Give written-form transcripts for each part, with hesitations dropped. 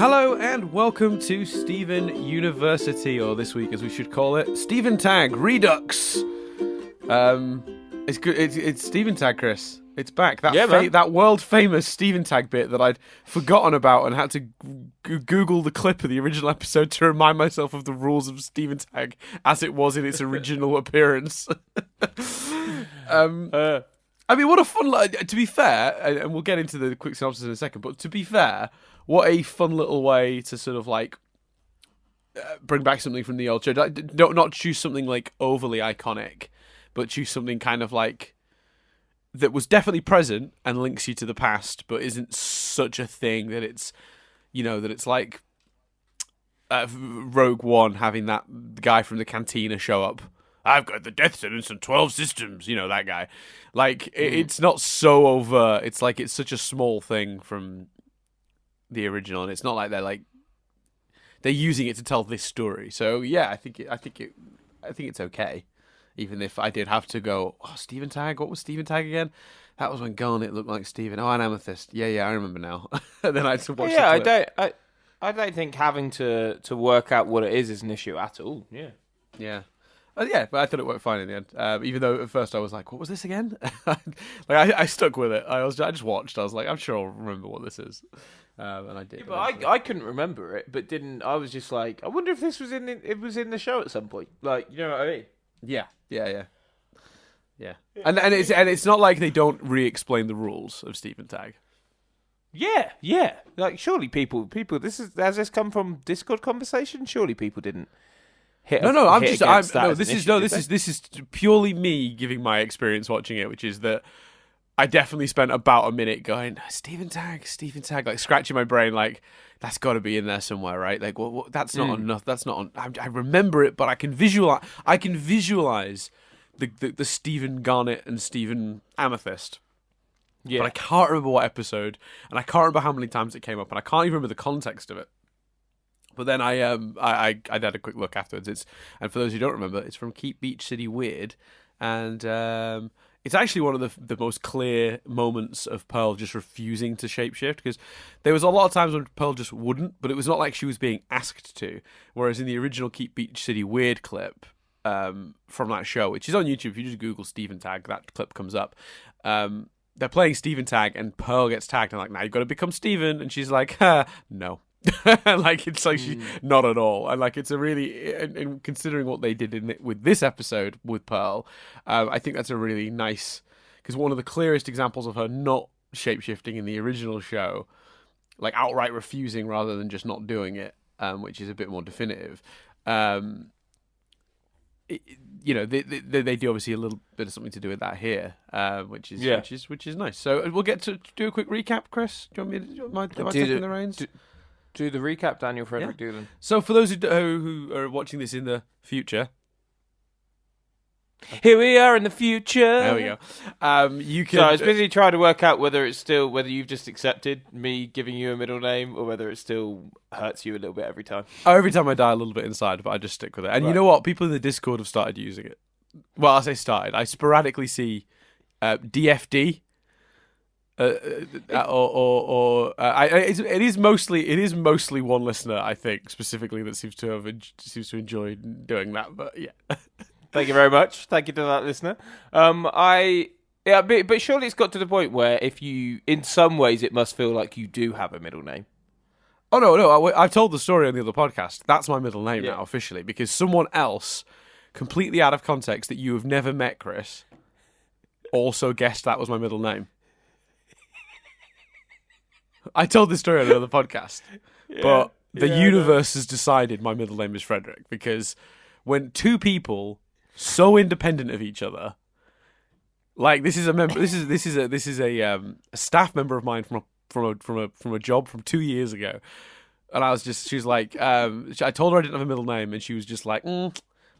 Hello and welcome to Steven University, or this week as we should call it, Steven Tag Redux. It's good. It's Steven Tag, Chris. It's back. That world famous Steven Tag bit that I'd forgotten about and had to Google the clip of the original episode to remind myself of the rules of Steven Tag as it was in its original appearance. I mean, what a fun... To be fair, and we'll get into the quick synopsis in a second, but to be fair, what a fun little way to sort of, like, bring back something from the old show. Not choose something, like, overly iconic, but choose something kind of, like, that was definitely present and links you to the past, but isn't such a thing that it's, you know, that it's like Rogue One having that guy from the cantina show up. I've got the death sentence and 12 systems, you know, that guy. Like, it's not so overt. It's like it's such a small thing from the original, and it's not like they're using it to tell this story. So yeah, I think it's okay. Even if I did have to go, Steven Tag, what was Steven Tag again? That was when Garnet looked like Steven. Oh, an Amethyst. Yeah, I remember now. And then I had to watch the clip. I don't think having to work out what it is an issue at all. Yeah. Yeah, but I thought it worked fine in the end. Even though at first I was like, "What was this again?" I stuck with it. I just watched. I was like, "I'm sure I'll remember what this is," and I did. Yeah, but I couldn't remember it, but didn't. I was just like, I wonder if this was it was in the show at some point. Like, you know what I mean? Yeah. And it's not like they don't re-explain the rules of Steven Tag. Yeah. Like, surely people. Has this come from Discord conversation? Surely people didn't. This is purely me giving my experience watching it, which is that I definitely spent about a minute going, Steven Tag, like scratching my brain, like that's got to be in there somewhere, right? Like, well, that's not enough. That's not. I remember it, but I can visualize. The Stephen Garnet and Stephen Amethyst. Yeah, but I can't remember what episode, and I can't remember how many times it came up, and I can't even remember the context of it. But then I had a quick look afterwards. And for those who don't remember, it's from Keep Beach City Weird, and it's actually one of the most clear moments of Pearl just refusing to shapeshift, because there was a lot of times when Pearl just wouldn't, but it was not like she was being asked to. Whereas in the original Keep Beach City Weird clip from that show, which is on YouTube, if you just Google Steven Tag, that clip comes up. They're playing Steven Tag, and Pearl gets tagged, and like, now you've got to become Steven, and she's like, no. Like, it's like she's not at all, and like it's a really, and considering what they did with this episode with Pearl, I think that's a really nice, because one of the clearest examples of her not shapeshifting in the original show, like outright refusing rather than just not doing it, which is a bit more definitive. They do obviously a little bit of something to do with that here, which is nice. So we'll get to do a quick recap, Chris. Do you want me to? Am I taking the reins? Do the recap, Daniel Frederick Doolin. So for those who are watching this in the future, here we are in the future. There we go. You can. So I was busy trying to work out whether you've just accepted me giving you a middle name, or whether it still hurts you a little bit every time. Every time I die a little bit inside, but I just stick with it. And You know what? People in the Discord have started using it. Well, I say started. I sporadically see DFD. It is mostly one listener, I think, specifically, that seems to enjoy doing that. But yeah, thank you very much. Thank you to that listener. But surely it's got to the point where if you, in some ways, it must feel like you do have a middle name. Oh no! I've told the story on the other podcast. That's my middle name now officially, because someone else, completely out of context, that you have never met, Chris, also guessed that was my middle name. I told this story on another podcast, but the universe has decided my middle name is Frederick, because when two people so independent of each other, like this is a staff member of mine from a job from 2 years ago, and she was like, I told her I didn't have a middle name, and she was just like,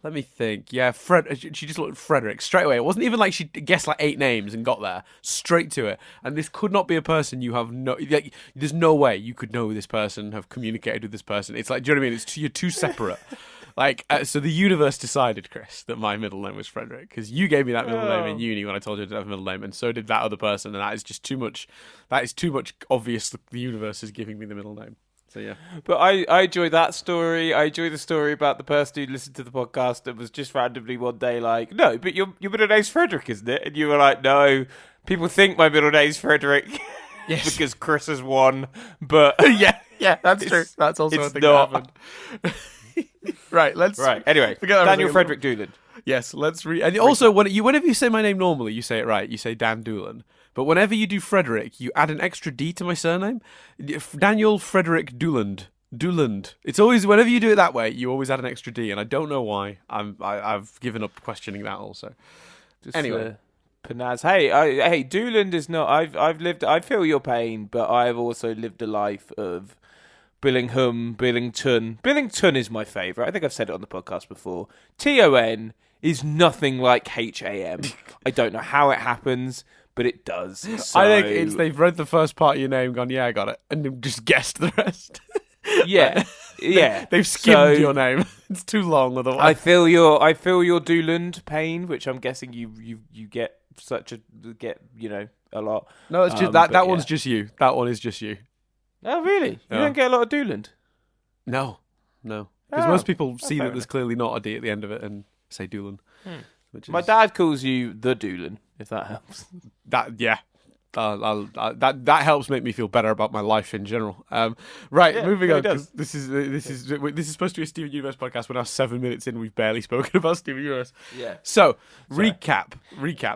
let me think. Yeah, she just looked at Frederick straight away. It wasn't even like she guessed like 8 names and got there. Straight to it. And this could not be a person you have there's no way you could know this person, have communicated with this person. It's like, do you know what I mean? You're too separate. So the universe decided, Chris, that my middle name was Frederick, because you gave me that middle name in uni when I told you I didn't have a middle name, and so did that other person, and that is just too much. That is too much obvious that the universe is giving me the middle name. So yeah, but I enjoy that story. I enjoy the story about the person who listened to the podcast and was just randomly one day like, no, but your middle name's Frederick, isn't it? And you were like, no, people think my middle name's Frederick. Yes. Because Chris has won, but yeah, that's true. That's also a thing not. that happened. Right. Anyway, Daniel Frederick Doolan. Yes, let's read. And also, whenever you say my name normally, you say it right. You say Dan Doolan. But whenever you do Frederick, you add an extra D to my surname. Daniel Frederick Dooland. Dooland. It's always, whenever you do it that way, you always add an extra D, and I don't know why. I've given up questioning that also. Anyway. Panaz. Hey, Dooland is not. I've lived. I feel your pain, but I've also lived a life of Billington. Billington is my favourite. I think I've said it on the podcast before. TON is nothing like HAM. I don't know how it happens, but it does. So... I think they've read the first part of your name, gone, yeah, I got it, and they've just guessed the rest. Yeah, They've skimmed your name. It's too long otherwise. I feel your Dooland pain, which I'm guessing you get a lot. No, it's just that one's just you. That one is just you. Oh really? You don't get a lot of Dooland? No. Because most people see that there's clearly not a D at the end of it and say Doolan. My dad calls you the Doolan, if that helps. That helps make me feel better about my life in general. Moving on. This is supposed to be a Steven Universe podcast. We're now 7 minutes in. We've barely spoken about Steven Universe. Yeah. So recap.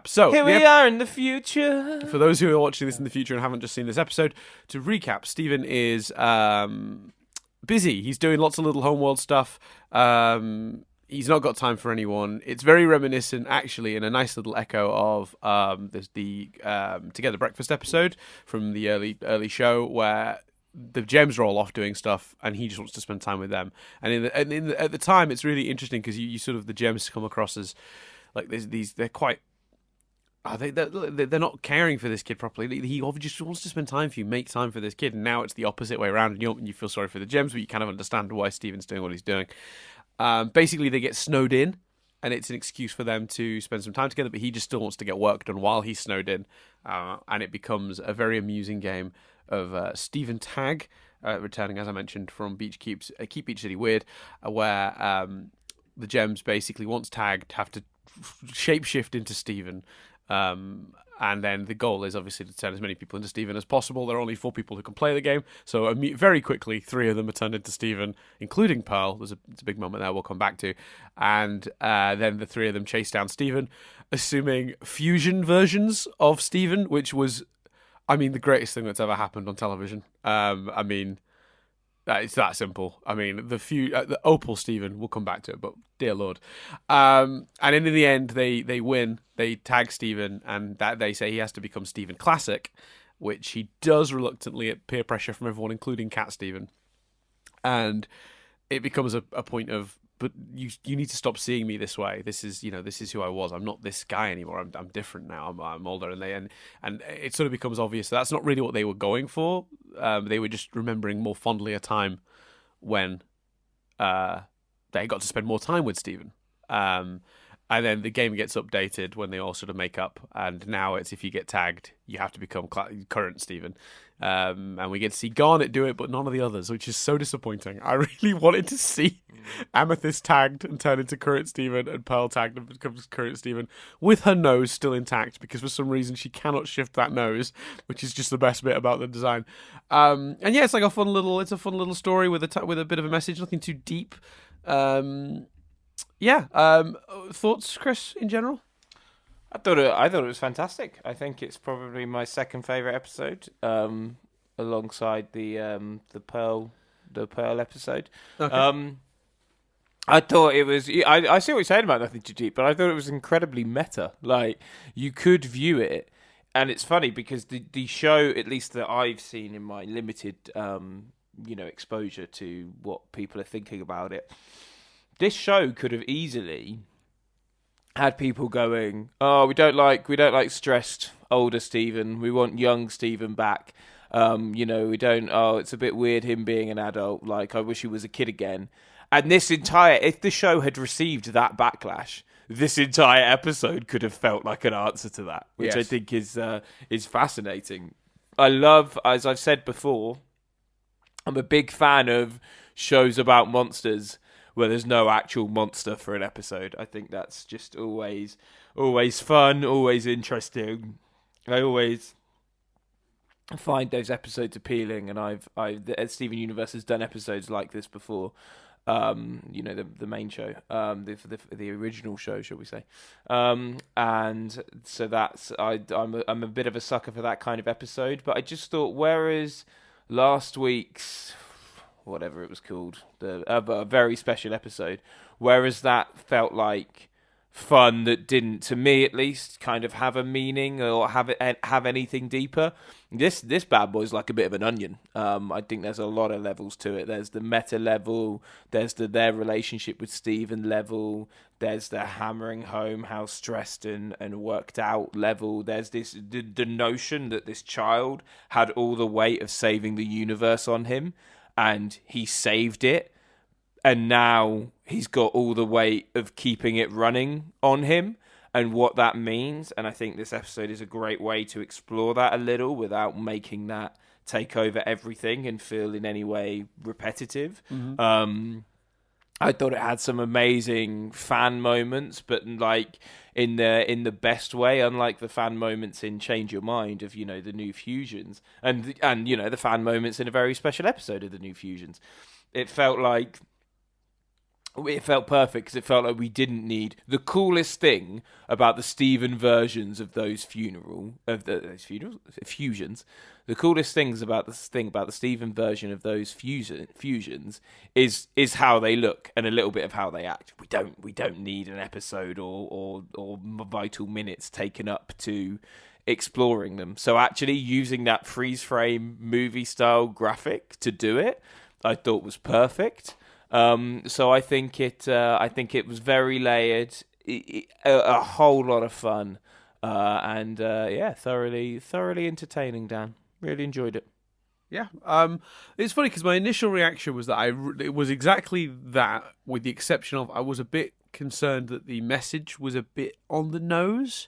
So here we are in the future. For those who are watching this in the future and haven't just seen this episode, to recap, Steven is busy. He's doing lots of little homeworld stuff. He's not got time for anyone. It's very reminiscent, actually, in a nice little echo of there's the Together Breakfast episode from the early show where the gems are all off doing stuff and he just wants to spend time with them. And at the time, it's really interesting because you sort of, the gems come across as like they're quite. They're not caring for this kid properly. He obviously just wants to spend time for you, make time for this kid. And now it's the opposite way around. And you feel sorry for the gems, but you kind of understand why Steven's doing what he's doing. Basically, they get snowed in, and it's an excuse for them to spend some time together, but he just still wants to get work done while he's snowed in. And it becomes a very amusing game of Steven Tag, returning, as I mentioned, from Keep Beach City Weird, where the gems basically, once tagged, have to shapeshift into Steven. And then the goal is obviously to turn as many people into Steven as possible. There are only 4 people who can play the game, so very quickly 3 of them are turned into Steven, including Pearl. There's a big moment there we'll come back to. And then the 3 of them chase down Steven, assuming fusion versions of Steven, which was, the greatest thing that's ever happened on television. It's that simple. The Opal Steven, we'll come back to it, but dear Lord. And in the end, they win. They tag Steven, and that they say he has to become Steven Classic, which he does reluctantly at peer pressure from everyone, including Cat Steven. And it becomes a point of, but you need to stop seeing me this way. This is who I was. I'm not this guy anymore. I'm different now. I'm older, and it sort of becomes obvious that's not really what they were going for. They were just remembering more fondly a time when they got to spend more time with Steven. And then the game gets updated when they all sort of make up, and now it's if you get tagged, you have to become current Steven. And we get to see Garnet do it, but none of the others, which is so disappointing. I really wanted to see Amethyst tagged and turn into current Steven, and Pearl tagged and becomes current Steven, with her nose still intact, because for some reason she cannot shift that nose, which is just the best bit about the design. And yeah, it's like a fun little story with a bit of a message, nothing too deep. Thoughts, Chris, in general? I thought it was fantastic. I think it's probably my second favorite episode, alongside the Pearl episode. Okay. I thought it was. I see what you're saying about nothing too deep, but I thought it was incredibly meta. Like, you could view it, and it's funny because the show, at least that I've seen in my limited, exposure to what people are thinking about it. This show could have easily had people going, "Oh, we don't like stressed older Steven. We want young Steven back. We don't. Oh, it's a bit weird him being an adult. Like, I wish he was a kid again." And if the show had received that backlash, this entire episode could have felt like an answer to that, which I think is fascinating. I love, as I've said before, I'm a big fan of shows about monsters where there's no actual monster for an episode. I think that's just always fun, always interesting. I always find those episodes appealing, and Steven Universe has done episodes like this before. The main show, the original show, shall we say? And so I'm a bit of a sucker for that kind of episode. But I just thought, whereas last week's whatever it was called, a very special episode, whereas that felt like fun that didn't, to me at least, kind of have a meaning or have anything deeper. This bad boy's like a bit of an onion. I think there's a lot of levels to it. There's the meta level, there's their relationship with Steven level, there's the hammering home how stressed and worked out level. There's the notion that this child had all the weight of saving the universe on him, and he saved it, and now he's got all the weight of keeping it running on him and what that means. And I think this episode is a great way to explore that a little without making that take over everything and feel in any way repetitive. Mm-hmm. I thought it had some amazing fan moments, but like in the best way, unlike the fan moments in Change Your Mind of, the New Fusions and the fan moments in a very special episode of the New Fusions. It felt perfect because it felt like we didn't need the coolest thing about the Steven versions of those fusions. The coolest things about the Steven version of those fusions is how they look and a little bit of how they act. We don't need an episode or vital minutes taken up to exploring them. So actually using that freeze frame movie style graphic to do it, I thought was perfect. So I think it was very layered, a whole lot of fun, and thoroughly entertaining. Dan, really enjoyed it. Yeah, it's funny because my initial reaction was that it was exactly that, with the exception of I was a bit concerned that the message was a bit on the nose.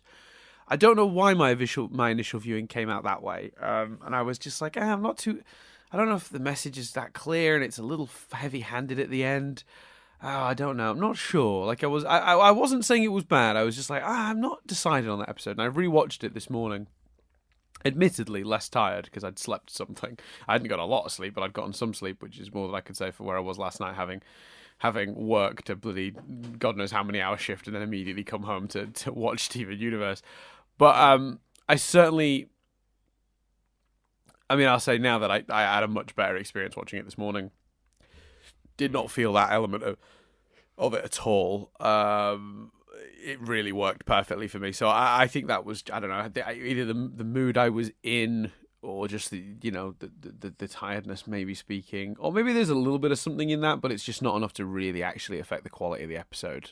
I don't know why my initial viewing came out that way, and I was just like, I'm not too. I don't know if the message is that clear and it's a little heavy-handed at the end. I don't know. I'm not sure. Like I wasn't saying it was bad. I was just like, I'm not decided on that episode. And I rewatched it this morning. Admittedly, less tired because I'd slept something. I hadn't got a lot of sleep, but I'd gotten some sleep, which is more than I could say for where I was last night, having worked a bloody God knows how many hour shift and then immediately come home to watch Steven Universe. But I certainly. I mean, I'll say now that I had a much better experience watching it this morning. Did not feel that element of it at all. It really worked perfectly for me. So I think that was, I don't know, either the mood I was in or just the tiredness maybe speaking. Or maybe there's a little bit of something in that, but it's just not enough to really actually affect the quality of the episode.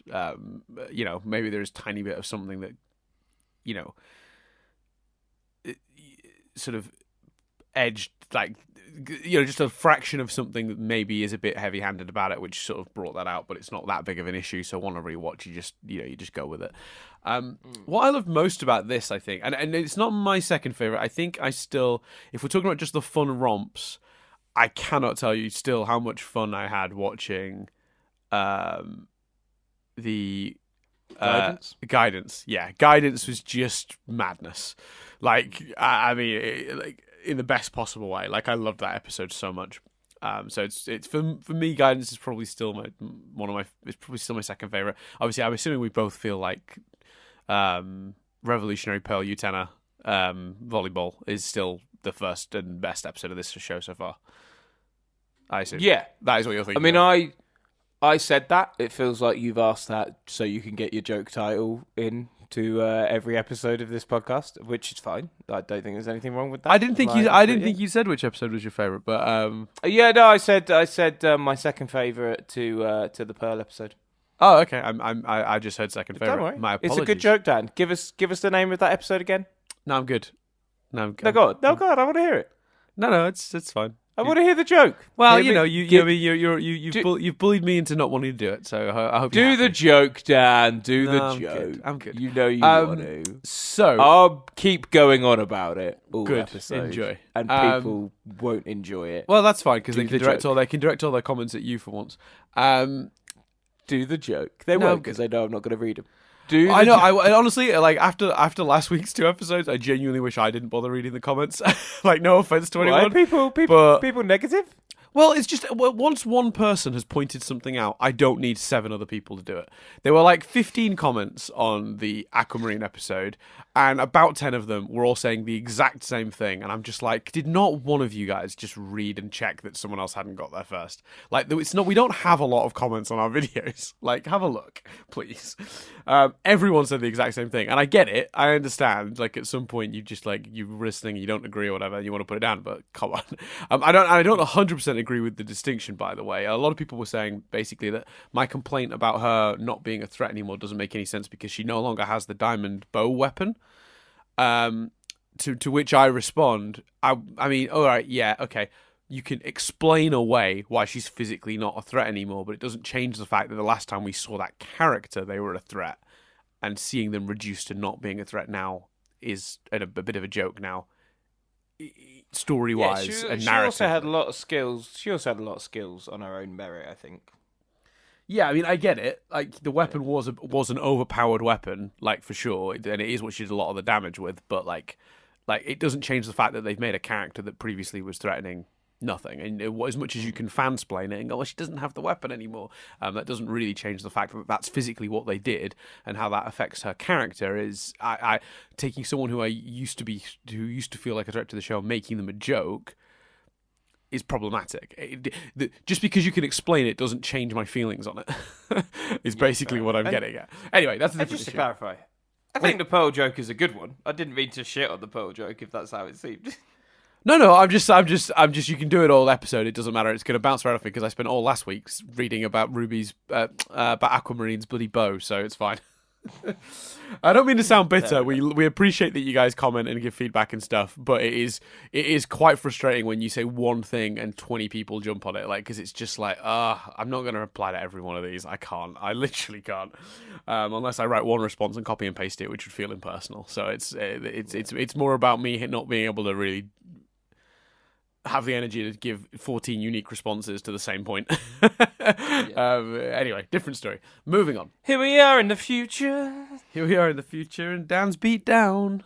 Maybe there's a tiny bit of something that, sort of edged, like, just a fraction of something that maybe is a bit heavy-handed about it, which sort of brought that out, but it's not that big of an issue. So on a rewatch, you just go with it. What I loved most about this, I think, and it's not my second favorite. I think if we're talking about just the fun romps, I cannot tell you still how much fun I had watching the Guidance. Yeah, Guidance was just madness. Like, I mean, like, in the best possible way. Like, I loved that episode so much. So it's for me, Guidance is probably still it's probably still my second favorite. Obviously, I'm assuming we both feel like Revolutionary Pearl Utena volleyball is still the first and best episode of this show so far. I assume. Yeah, that is what you're thinking. I mean, I said that. It feels like you've asked that so you can get your joke title in to every episode of this podcast, which is fine. I don't think there's anything wrong with that. I didn't think you said which episode was your favorite, but I said my second favorite to the Pearl episode. Oh, okay. I just heard second favorite. Don't worry. My apologies. It's a good joke, Dan. Give us the name of that episode again. No, I'm good. No, God, I want to hear it. No, it's fine. I want to hear the joke. Well, Hear me- you've bullied me into not wanting to do it, so I hope Do the joke, Dan. Do No, the I'm joke. good. I'm good. You know you want to. So I'll keep going on about it all Good. episode. Enjoy. And people won't enjoy it. well, that's fine because Do they can the direct joke. all their comments at you for once. Do the joke. They No, won't because they know I'm not going to read them. Do I the know. joke. I honestly like after last week's 2 episodes, I genuinely wish I didn't bother reading the comments. Like, no offense to Why? anyone. People but- negative? Well, it's just once one person has pointed something out, I don't need 7 other people to do it. There were like 15 comments on the Aquamarine episode, and about 10 of them were all saying the exact same thing. And I'm just like, did not one of you guys just read and check that someone else hadn't got there first? Like, it's not. We don't have a lot of comments on our videos. Like, have a look, please. Everyone said the exact same thing, and I get it. I understand. Like, at some point, you just like you're listening, you don't agree or whatever, and you want to put it down. But come on, I don't 100% agree with the distinction. By the way, a lot of people were saying basically that my complaint about her not being a threat anymore doesn't make any sense because she no longer has the diamond bow weapon. To which I respond, I mean, all right, yeah, okay. You can explain away why she's physically not a threat anymore, but it doesn't change the fact that the last time we saw that character, they were a threat, and seeing them reduced to not being a threat now is a bit of a joke now, story-wise and She narrative. also had a lot of skills. She also had a lot of skills on her own merit, I think. Yeah, I mean, I get it. Like, the weapon was an overpowered weapon, like, for sure, and it is what she did a lot of the damage with. But like it doesn't change the fact that they've made a character that previously was threatening nothing. And as much as you can fansplain it and go, well, she doesn't have the weapon anymore, that doesn't really change the fact that that's physically what they did, and how that affects her character is I taking someone who used to feel like a threat to the show, making them a joke. Is problematic. Just because you can explain it doesn't change my feelings on it. Is basically what I'm getting at. Anyway, that's a different Just to issue. clarify, I think the pearl joke is a good one. I didn't mean to shit on the pearl joke if that's how it seemed. No, I'm just. You can do it all episode. It doesn't matter. It's going to bounce right off me because I spent all last week reading about Ruby's, about Aquamarine's bloody bow, so it's fine. I don't mean to sound bitter. We appreciate that you guys comment and give feedback and stuff, but it is quite frustrating when you say one thing and 20 people jump on it, like, because it's just like, I'm not going to reply to every one of these. I can't. I literally can't, unless I write one response and copy and paste it, which would feel impersonal. So it's more about me not being able to really have the energy to give 14 unique responses to the same point. Anyway, different story. Moving on. Here we are in the future. And Dan's beat down.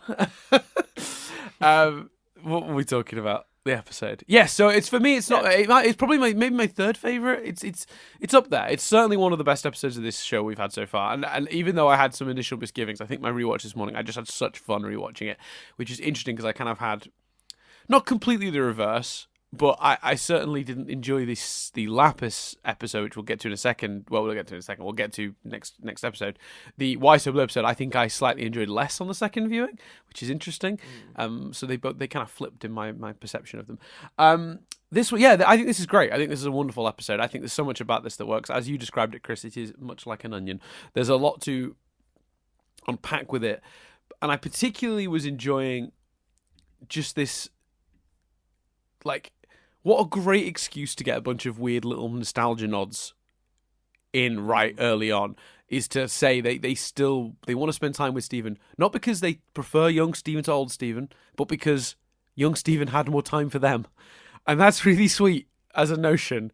What were we talking about? The episode. Yeah, so it's for me. It's not. It's probably maybe my third favorite. It's up there. It's certainly one of the best episodes of this show we've had so far. And even though I had some initial misgivings, I think my rewatch this morning, I just had such fun rewatching it, which is interesting because I kind of had not completely the reverse. But I certainly didn't enjoy the Lapis episode, which we'll get to in a second. Well, we'll get to in a second. We'll get to next episode. The Why So Blue episode, I think I slightly enjoyed less on the second viewing, which is interesting. So they kind of flipped in my perception of them. This one, yeah, I think this is great. I think this is a wonderful episode. I think there's so much about this that works. As you described it, Chris, it is much like an onion. There's a lot to unpack with it. And I particularly was enjoying just this, like, what a great excuse to get a bunch of weird little nostalgia nods in right early on is to say they want to spend time with Stephen, not because they prefer young Stephen to old Stephen, but because young Stephen had more time for them. And that's really sweet as a notion.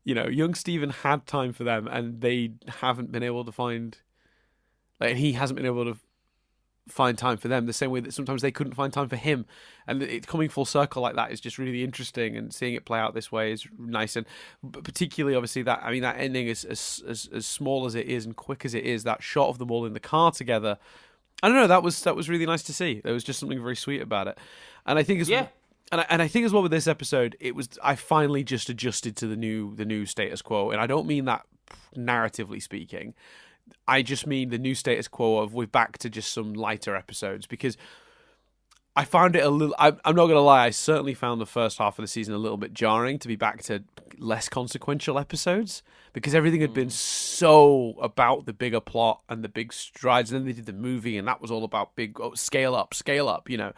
You know, young Stephen had time for them and they haven't been able to find, like, he hasn't been able to find time for them the same way that sometimes they couldn't find time for him, and it coming full circle like that is just really interesting, and seeing it play out this way is nice. And particularly obviously that ending is as small as it is and quick as it is, that shot of them all in the car together, I don't know, that was really nice to see. There was just something very sweet about it. And I think and I think as well with this episode, I finally just adjusted to the new status quo, and I don't mean that narratively speaking. I just mean the new status quo of we're back to just some lighter episodes, because I found it a little, I'm not going to lie, I certainly found the first half of the season a little bit jarring to be back to less consequential episodes, because everything had been so about the bigger plot and the big strides, and then they did the movie and that was all about big scale up, you know.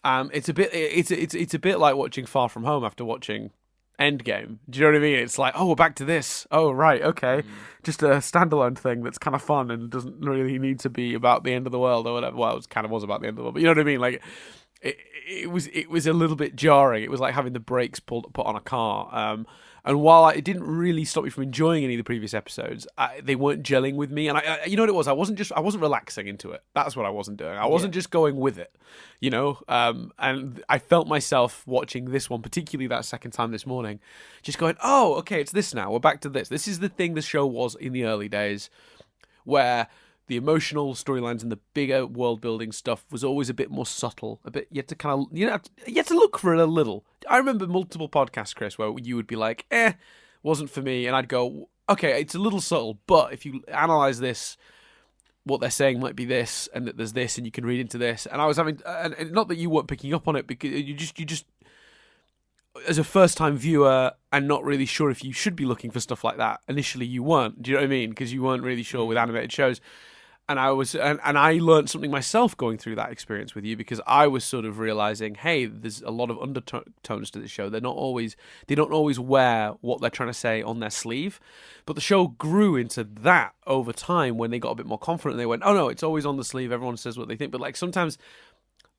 It's a bit like watching Far From Home after watching Endgame. Do you know what I mean? It's like, oh, we're back to this. Oh, right, okay. Just a standalone thing that's kind of fun and doesn't really need to be about the end of the world or whatever. Well, it kind of was about the end of the world, but you know what I mean? Like, it was a little bit jarring. It was like having the brakes put on a car. And while it didn't really stop me from enjoying any of the previous episodes, they weren't gelling with me. And I you know what it was? I wasn't relaxing into it. That's what I wasn't doing. I wasn't just going with it, you know. And I felt myself watching this one, particularly that second time this morning, just going, "Oh, okay, it's this now. We're back to this. This is the thing the show was in the early days, where the emotional storylines and the bigger world building stuff was always a bit more subtle. A bit you had to kind of you had to look for it a little. I remember multiple podcasts, Chris, where you would be like, wasn't for me, and I'd go, okay, it's a little subtle, but if you analyze this, what they're saying might be this, and that there's this, and you can read into this. And I was having, and not that you weren't picking up on it, because you just as a first-time viewer and not really sure if you should be looking for stuff like that. Initially, you weren't. Do you know what I mean? Because you weren't really sure with animated shows. And I was, and I learned something myself going through that experience with you, because I was sort of realizing, hey, there's a lot of undertones to this show. They don't always wear what they're trying to say on their sleeve, but the show grew into that over time when they got a bit more confident. They went, oh no, it's always on the sleeve. Everyone says what they think, but like sometimes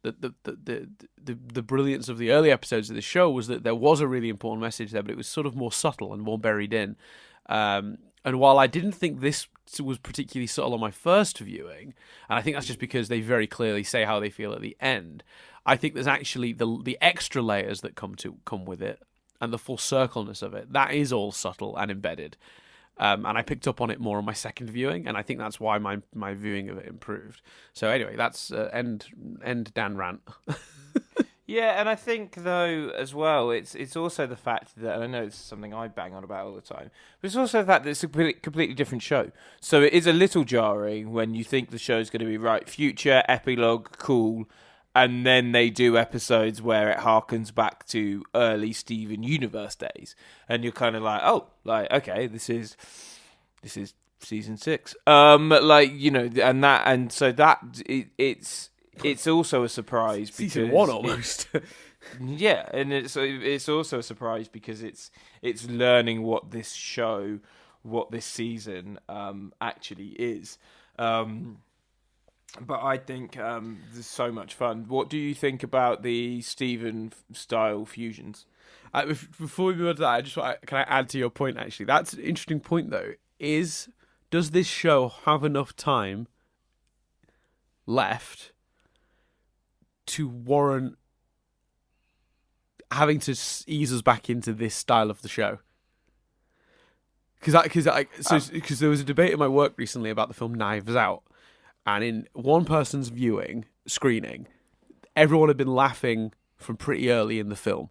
the brilliance of the early episodes of the show was that there was a really important message there, but it was sort of more subtle and more buried in. And while I didn't think this was particularly subtle on my first viewing, and I think that's just because they very clearly say how they feel at the end, I think there's actually the extra layers that come with it, and the full circleness of it. That is all subtle and embedded. And I picked up on it more on my second viewing, and I think that's why my viewing of it improved. So anyway, that's end Dan rant. Yeah, and I think, though, as well, it's also the fact that, and I know it's something I bang on about all the time, but it's also the fact that it's a completely different show. So it is a little jarring when you think the show's going to be, right, future, epilogue, cool, and then they do episodes where it harkens back to early Steven Universe days, and you're kind of like, oh, like, okay, this is season 6. Like, you know, and so it's also a surprise because season 1 almost. Yeah, and it's also a surprise because it's learning what this season actually is. But I think there's so much fun. What do you think about the Steven style fusions? Before we move on to that, can I add to your point? Actually, that's an interesting point though. Does this show have enough time left to warrant having to ease us back into this style of the show? Because there was a debate in my work recently about the film Knives Out, and in one person's screening, everyone had been laughing from pretty early in the film,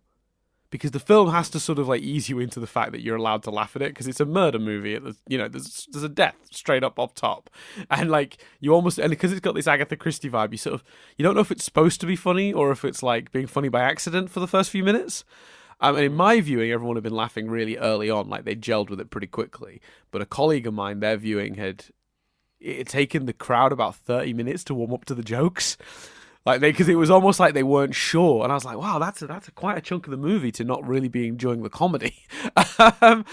because the film has to sort of like ease you into the fact that you're allowed to laugh at it, because it's a murder movie. There's a death straight up top, and like you almost, and because it's got this Agatha Christie vibe, you don't know if it's supposed to be funny or if it's like being funny by accident for the first few minutes. And in my viewing, everyone had been laughing really early on, like they gelled with it pretty quickly. But a colleague of mine, their viewing had taken the crowd about 30 minutes to warm up to the jokes. Because it was almost like they weren't sure, and I was like, "Wow, that's quite a chunk of the movie to not really be enjoying the comedy." By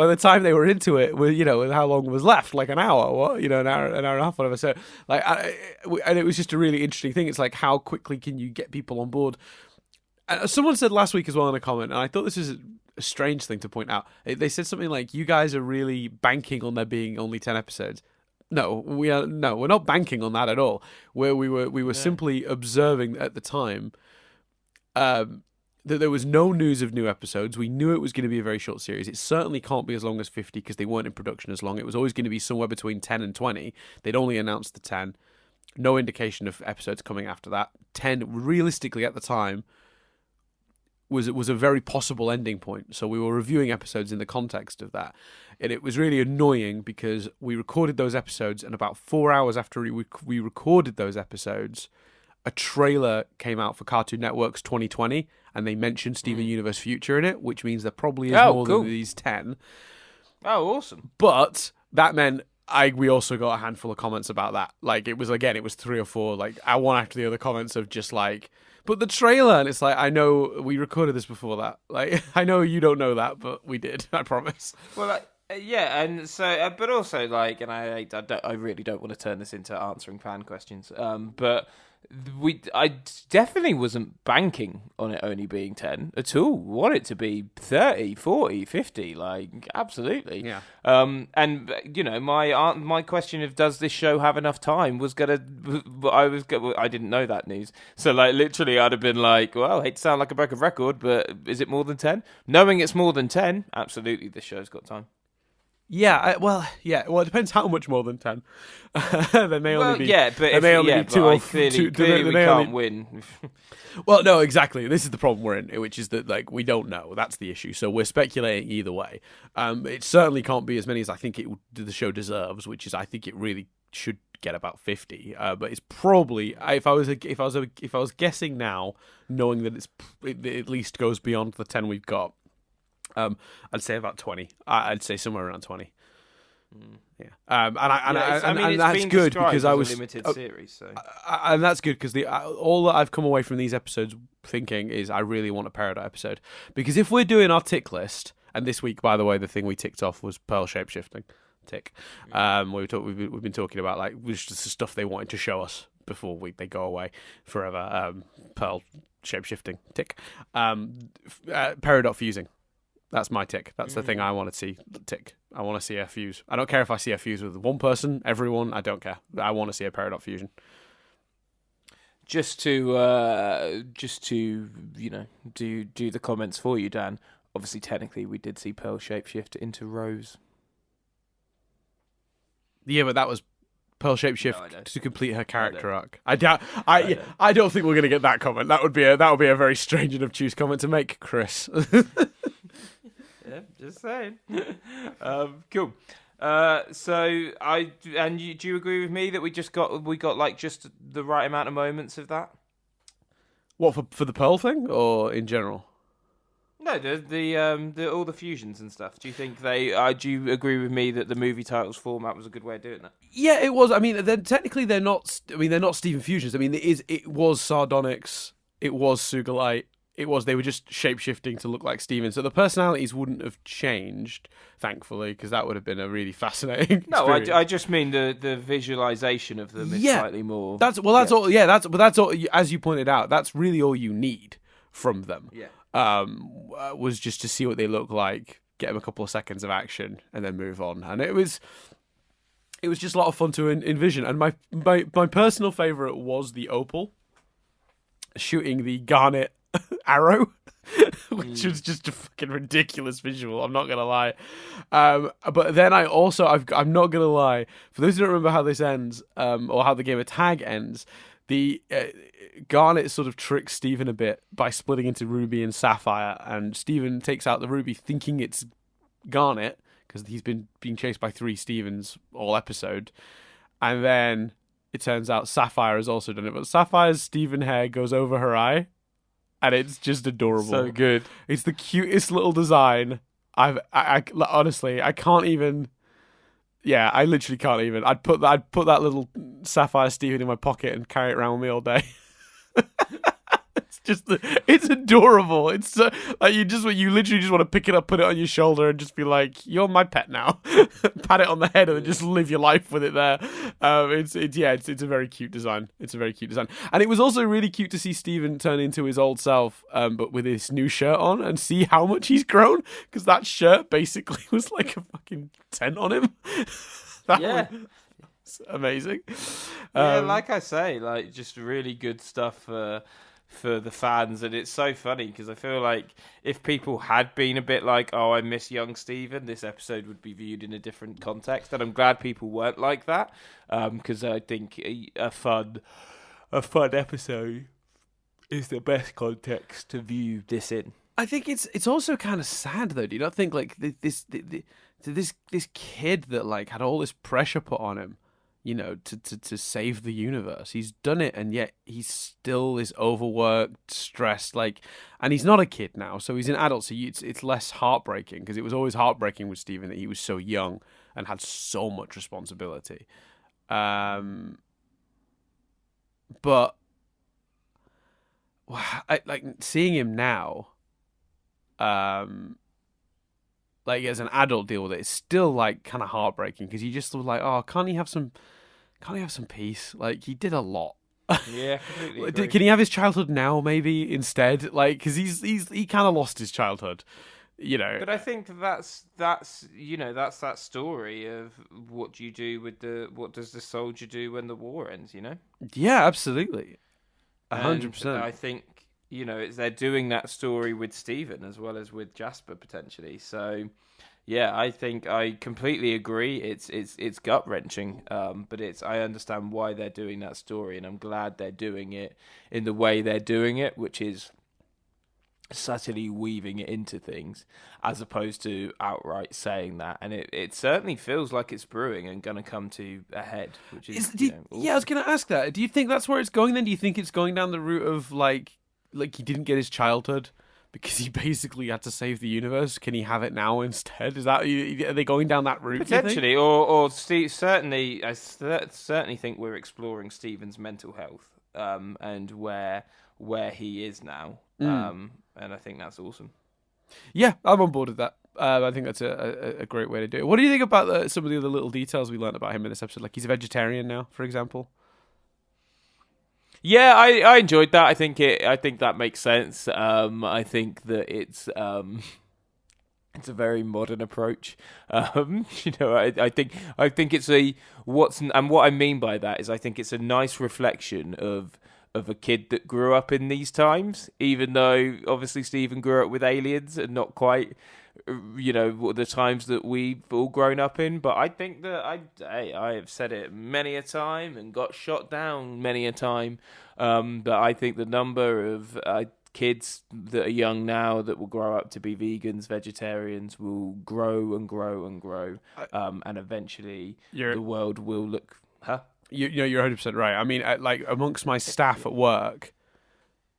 the time they were into it, with how long was left, like an hour, an hour and a half, whatever. So, and it was just a really interesting thing. It's like, how quickly can you get people on board? Someone said last week as well in a comment, and I thought this is a strange thing to point out. They said something like, "You guys are really banking on there being only 10 episodes." No, we're not banking on that at all. Where we were simply observing at the time that there was no news of new episodes. We knew it was going to be a very short series. It certainly can't be as long as 50 because they weren't in production as long. It was always going to be somewhere between 10 and 20. They'd only announced the 10. No indication of episodes coming after that. 10, realistically at the time, was a very possible ending point. So we were reviewing episodes in the context of that. And it was really annoying because we recorded those episodes, and about 4 hours after we recorded those episodes, a trailer came out for Cartoon Network's 2020, and they mentioned Steven Universe Future in it, which means there probably is more than these 10. Oh, awesome. But that meant we also got a handful of comments about that. Like, it was 3 or 4, like, one after the other comments of just like, but the trailer, and it's like, I know we recorded this before that. Like, I know you don't know that, but we did. I promise. Well, yeah, and so, but also, like, and I really don't want to turn this into answering fan questions, but I definitely wasn't banking on it only being 10 at all. Want it to be 30, 40, 50, like, absolutely. Yeah. And you know, my question of does this show have enough time I didn't know that news. So, like, literally I'd have been like, well, I hate to sound like a broken record, but is it more than 10? Knowing it's more than 10, absolutely, this show's got time. Yeah, well, it depends how much more than 10. There may only be... Yeah, but there may only be 2 or... Clearly we can't win. Well, no, exactly. This is the problem we're in, which is that, like, we don't know. That's the issue. So we're speculating either way. It certainly can't be as many as I think the show deserves, which is, I think it really should get about 50. But it's probably, if I was guessing now, knowing that it at least goes beyond the 10 we've got, I'd say about 20. I'd say somewhere around 20. Yeah. And that's good because I was a limited series. So. And that's good because all that I've come away from these episodes thinking is I really want a Peridot episode, because if we're doing our tick list, and this week, by the way, the thing we ticked off was Pearl shapeshifting tick. We've been talking about, like, which is the stuff they wanted to show us before they go away forever. Pearl shapeshifting tick. Peridot fusing. That's my tick. That's the thing I want to see tick. I want to see a fuse. I don't care if I see a fuse with one person, everyone. I don't care. I want to see a Peridot fusion. Just to you know, do the comments for you, Dan. Obviously, technically, we did see Pearl shapeshift into Rose. Yeah, but that was Pearl shapeshift to complete her character arc. I don't think we're going to get that comment. That would be a very strange and obtuse comment to make, Chris. Yeah, just saying. Cool. Do you agree with me that we got like just the right amount of moments of that? What, for the Pearl thing or in general? No, the all the fusions and stuff. Do you think do you agree with me that the movie titles format was a good way of doing that? Yeah, it was. I mean, technically they're not. I mean, they're not Steven fusions. I mean, it was Sardonyx. It was Sugalite. They were just shape-shifting to look like Steven. So the personalities wouldn't have changed, thankfully, because that would have been a really fascinating experience. I just mean the visualization of them is slightly more... That's all, that's all, as you pointed out, that's really all you need from them. Yeah. Was just to see what they look like, get them a couple of seconds of action, and then move on. And it was just a lot of fun to envision. And my personal favourite was the Opal shooting the Garnet arrow, which was just a fucking ridiculous visual. I'm not gonna lie. But then I'm not gonna lie. For those who don't remember how this ends, or how the game of tag ends, the Garnet sort of tricks Steven a bit by splitting into Ruby and Sapphire, and Steven takes out the Ruby thinking it's Garnet because he's been being chased by 3 Stevens all episode, and then it turns out Sapphire has also done it, but Sapphire's Steven hair goes over her eye. And it's just adorable. So good. It's the cutest little design. Honestly, I can't even. Yeah, I literally can't even. I'd put that little Sapphire Steven in my pocket and carry it around with me all day. It's adorable. It's like you literally just want to pick it up, put it on your shoulder, and just be like, "You're my pet now." Pat it on the head and then just live your life with it there. It's a very cute design. It's a very cute design, and it was also really cute to see Steven turn into his old self, but with his new shirt on, and see how much he's grown, because that shirt basically was like a fucking tent on him. Yeah. Amazing. Like I say, like, just really good stuff for the fans, and it's so funny because I feel like if people had been a bit like, "Oh, I miss young Steven," this episode would be viewed in a different context, and I'm glad people weren't like that, because I think a fun episode is the best context to view this in. I think it's also kind of sad though. Do you not think, like, this kid that, like, had all this pressure put on him, you know, to save the universe. He's done it, and yet he's still this overworked, stressed, like, and he's not a kid now, so he's an adult, so it's less heartbreaking, because it was always heartbreaking with Steven that he was so young and had so much responsibility. But like seeing him now, like as an adult deal with it, it's still like kind of heartbreaking because you just was like, oh, can't he have some peace? Like he did a lot. Yeah, completely agree. Can he have his childhood now, maybe instead? Like, because he kind of lost his childhood, you know. But I think that's that story of what do you do with what does the soldier do when the war ends? You know. Yeah, absolutely, 100%. I think they're doing that story with Stephen as well as with Jasper potentially. So. Yeah, I think I completely agree. It's gut wrenching, but I understand why they're doing that story, and I'm glad they're doing it in the way they're doing it, which is subtly weaving it into things, as opposed to outright saying that. And it certainly feels like it's brewing and going to come to a head, which is awesome. Yeah, I was going to ask that. Do you think that's where it's going? Then do you think it's going down the route of like he didn't get his childhood? Because he basically had to save the universe. Can he have it now instead? Are they going down that route? Potentially, or Steve, certainly, I certainly think we're exploring Stephen's mental health and where he is now, and I think that's awesome. Yeah, I'm on board with that. I think that's a great way to do it. What do you think about some of the other little details we learned about him in this episode? Like he's a vegetarian now, for example. Yeah, I enjoyed that. I think that makes sense. I think that it's a very modern approach. I think it's what I mean by that is I think it's a nice reflection of a kid that grew up in these times, even though obviously Stephen grew up with aliens and not quite the times that we've all grown up in. But I think that I have said it many a time and got shot down many a time. But I think the number of kids that are young now that will grow up to be vegans, vegetarians, will grow and grow and grow. And eventually the world will look... Huh? You're 100% right. I mean, like amongst my staff at work,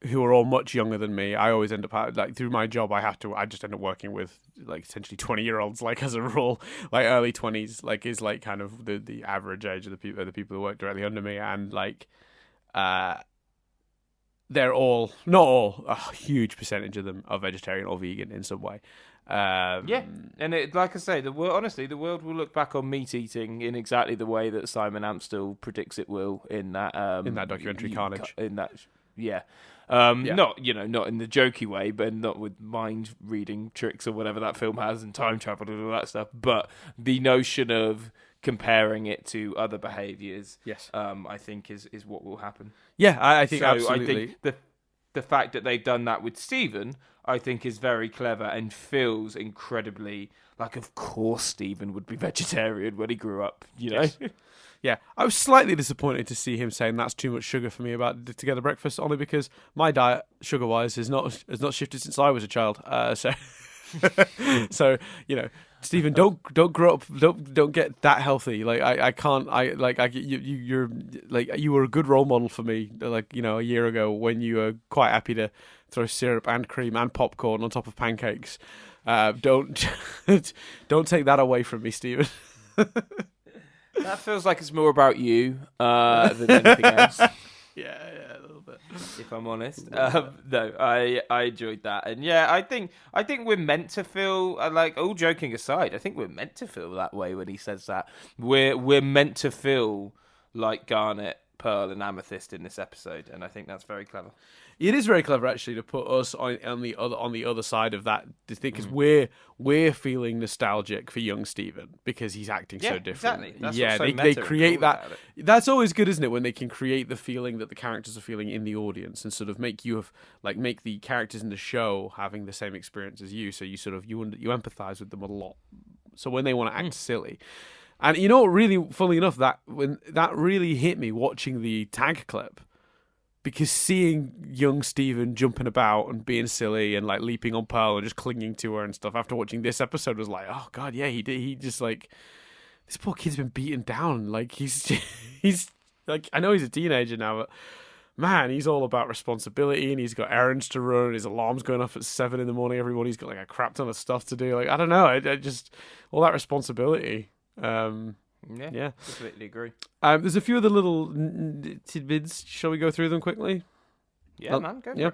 who are all much younger than me, I always end up through my job. I just end up working with like essentially 20-year-olds, like as a rule, like early 20s, like is like kind of the average age of the people who work directly under me, and like, they're all, not all, a huge percentage of them are vegetarian or vegan in some way. Yeah, and like I say, the world will look back on meat eating in exactly the way that Simon Amstell predicts it will in that documentary Carnage. Yeah. Not in the jokey way, but not with mind reading tricks or whatever that film has and time travel and all that stuff. But the notion of comparing it to other behaviours, yes, I think is what will happen. Yeah, I think so absolutely. I think the fact that they've done that with Stephen, I think is very clever and feels incredibly like, of course, Stephen would be vegetarian when he grew up. Yes. Yeah, I was slightly disappointed to see him saying that's too much sugar for me about Together Breakfast, only because my diet, sugar-wise, has not shifted since I was a child. So Stephen, don't grow up, don't get that healthy. Like you were a good role model for me. Like a year ago when you were quite happy to throw syrup and cream and popcorn on top of pancakes. Don't take that away from me, Stephen. That feels like it's more about you than anything else. Yeah, a little bit. If I'm honest, no, I enjoyed that, and yeah, I think we're meant to feel like, all joking aside, I think we're meant to feel that way when he says that. We're meant to feel like Garnet, Pearl, and Amethyst in this episode, and I think that's very clever. It is very clever, actually, to put us on the other side of that, because we're feeling nostalgic for young Stephen because he's acting so different. Exactly. That's yeah, they create that. That's always good, isn't it? When they can create the feeling that the characters are feeling in the audience and sort of make the characters in the show having the same experience as you. So you sort of you empathize with them a lot. So when they want to act silly. And really, funnily enough, that really hit me watching the tag clip, because seeing young Stephen jumping about and being silly and like leaping on Pearl and just clinging to her and stuff after watching this episode was like, oh god, yeah, he did. He just like, this poor kid's been beaten down. Like he's like, I know he's a teenager now, but man, he's all about responsibility and he's got errands to run. His alarm's going off at 7 a.m. every morning. He's got like a crap ton of stuff to do. Like, I don't know. I just, all that responsibility. Yeah, completely agree. There's a few other little tidbits. Shall we go through them quickly? Yeah, man, go for it.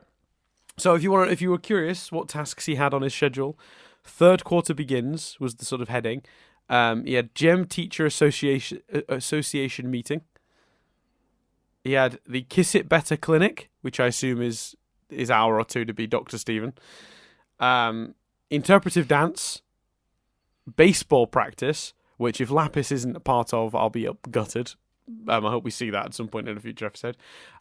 So if you were curious what tasks he had on his schedule, third quarter begins was the sort of heading. He had Gem Teacher Association meeting. He had the Kiss It Better clinic, which I assume is hour or two to be Dr. Stephen. Interpretive dance, baseball practice, which if Lapis isn't a part of, I'll be gutted. I hope we see that at some point in a future episode.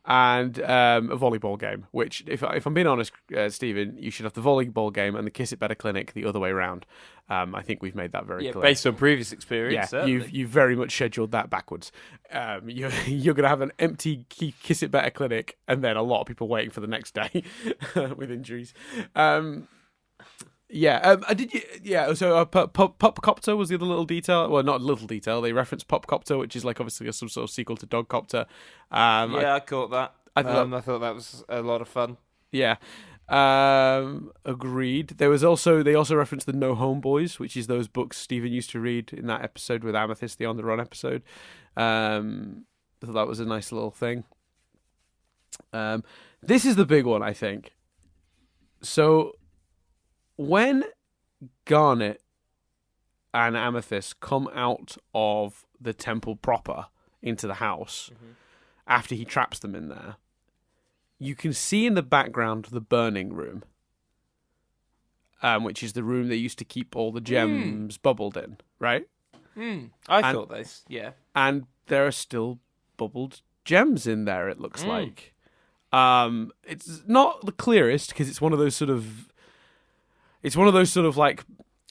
And a volleyball game, which, if I'm being honest, Stephen, you should have the volleyball game and the Kiss It Better clinic the other way around. I think we've made that very clear. Based on previous experience. Yeah, you've very much scheduled that backwards. You're going to have an empty Kiss It Better clinic, and then a lot of people waiting for the next day with injuries. So Popcopter was the other little detail. Well, not a little detail. They referenced Popcopter, which is like obviously some sort of sequel to Dogcopter. I caught that. I thought that was a lot of fun. Yeah. Agreed. They also referenced the No Homeboys, which is those books Stephen used to read in that episode with Amethyst, the On the Run episode. I thought that was a nice little thing. This is the big one, I think. So when Garnet and Amethyst come out of the temple proper into the house, after he traps them in there, you can see in the background the burning room, which is the room they used to keep all the gems bubbled in, right? I thought this, yeah. And there are still bubbled gems in there, it looks like. It's not the clearest, because it's one of those sort of like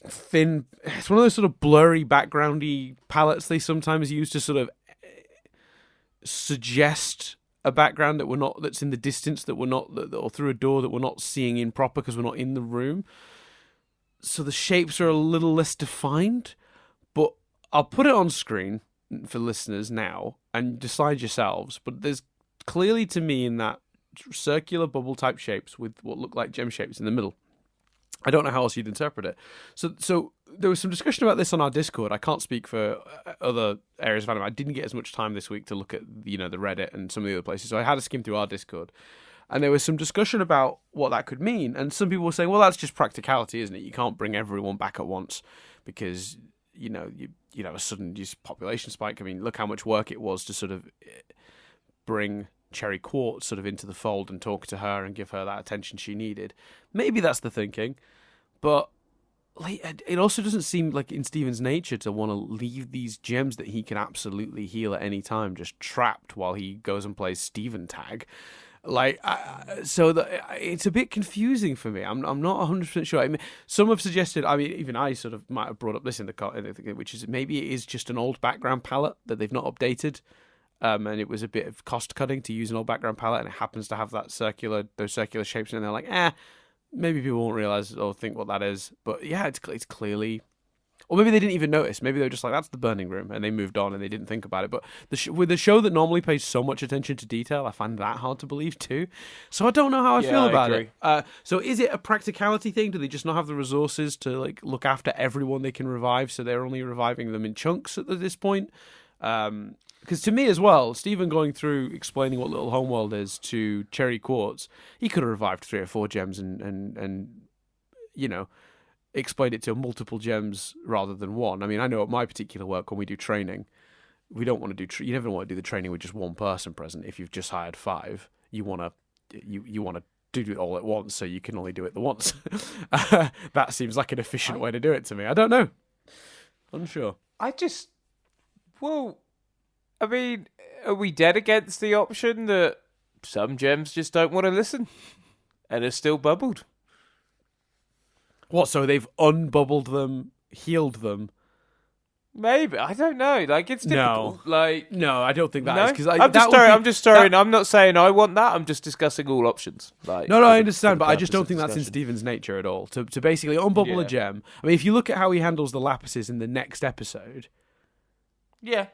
thin, it's one of those sort of blurry backgroundy palettes they sometimes use to sort of suggest a background that's in the distance or through a door that we're not seeing in proper because we're not in the room. So the shapes are a little less defined, but I'll put it on screen for listeners now and decide yourselves. But there's clearly to me in that circular bubble type shapes with what look like gem shapes in the middle. I don't know how else you'd interpret it. So there was some discussion about this on our Discord. I can't speak for other areas of anime. I didn't get as much time this week to look at the Reddit and some of the other places. So I had to skim through our Discord. And there was some discussion about what that could mean. And some people were saying, well, that's just practicality, isn't it? You can't bring everyone back at once because, you have a sudden population spike. I mean, look how much work it was to sort of bring Cherry Quartz sort of into the fold and talk to her and give her that attention she needed. Maybe that's the thinking, but it also doesn't seem like in Steven's nature to want to leave these gems that he can absolutely heal at any time just trapped while he goes and plays Steven tag. It's a bit confusing for me. I'm not 100% sure. I mean, some have suggested. I mean, even I sort of might have brought up this in the which is maybe it is just an old background palette that they've not updated. And it was a bit of cost cutting to use an old background palette, and it happens to have those circular shapes, and they're like, maybe people won't realize or think what that is. But yeah, it's clearly, or maybe they didn't even notice. Maybe they were just like, that's the burning room, and they moved on and they didn't think about it. But with the show that normally pays so much attention to detail, I find that hard to believe too. So I don't know how I feel about it. So is it a practicality thing? Do they just not have the resources to like look after everyone they can revive? So they're only reviving them in chunks at this point. Because to me as well, Stephen going through explaining what Little Homeworld is to Cherry Quartz, he could have revived 3 or 4 gems and explained it to multiple gems rather than one. I mean, I know at my particular work when we do training, we don't want to do. You never want to do the training with just one person present. If you've just hired 5, you want to do it all at once, so you can only do it the once. That seems like an efficient way to do it to me. I don't know. Unsure. I mean, are we dead against the option that some gems just don't want to listen and are still bubbled? What, so they've unbubbled them, healed them? Maybe. I don't know. Like, it's difficult. No, I don't think that is. Because I'm just throwing. I'm not saying I want that. I'm just discussing all options. No, I understand, but I just don't think that's in Steven's nature at all. To basically unbubble a gem. I mean, if you look at how he handles the lapises in the next episode... Yeah.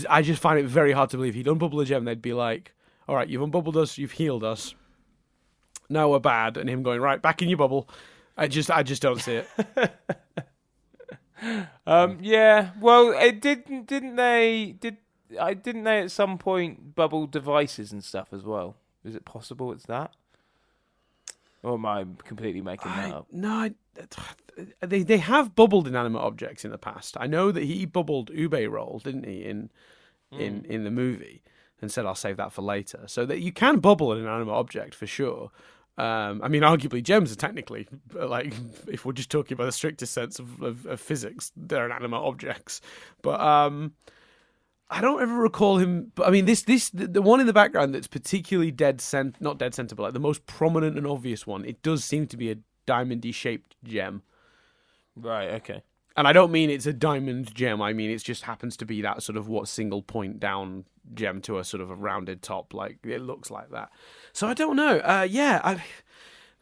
I just find it very hard to believe he'd unbubble a gem. They'd be like, all right, you've unbubbled us, you've healed us. Now we're bad. And him going, right, back in your bubble. I just don't see it. Yeah. Well, it didn't they at some point bubble devices and stuff as well? Is it possible it's that? Or am I completely making that up? No, they have bubbled inanimate objects in the past. I know that he bubbled Ube roll, didn't he, in the movie, and said I'll save that for later. So that you can bubble an inanimate object for sure. I mean, arguably gems are technically, like, if we're just talking about the strictest sense of physics, they're inanimate objects. But I don't ever recall him. But I mean, the one in the background that's particularly not dead center, but like the most prominent and obvious one. It does seem to be a diamondy shaped gem. Right. Okay. And I don't mean it's a diamond gem. I mean it just happens to be that sort of single point down gem to a sort of a rounded top. Like it looks like that. So I don't know. I'm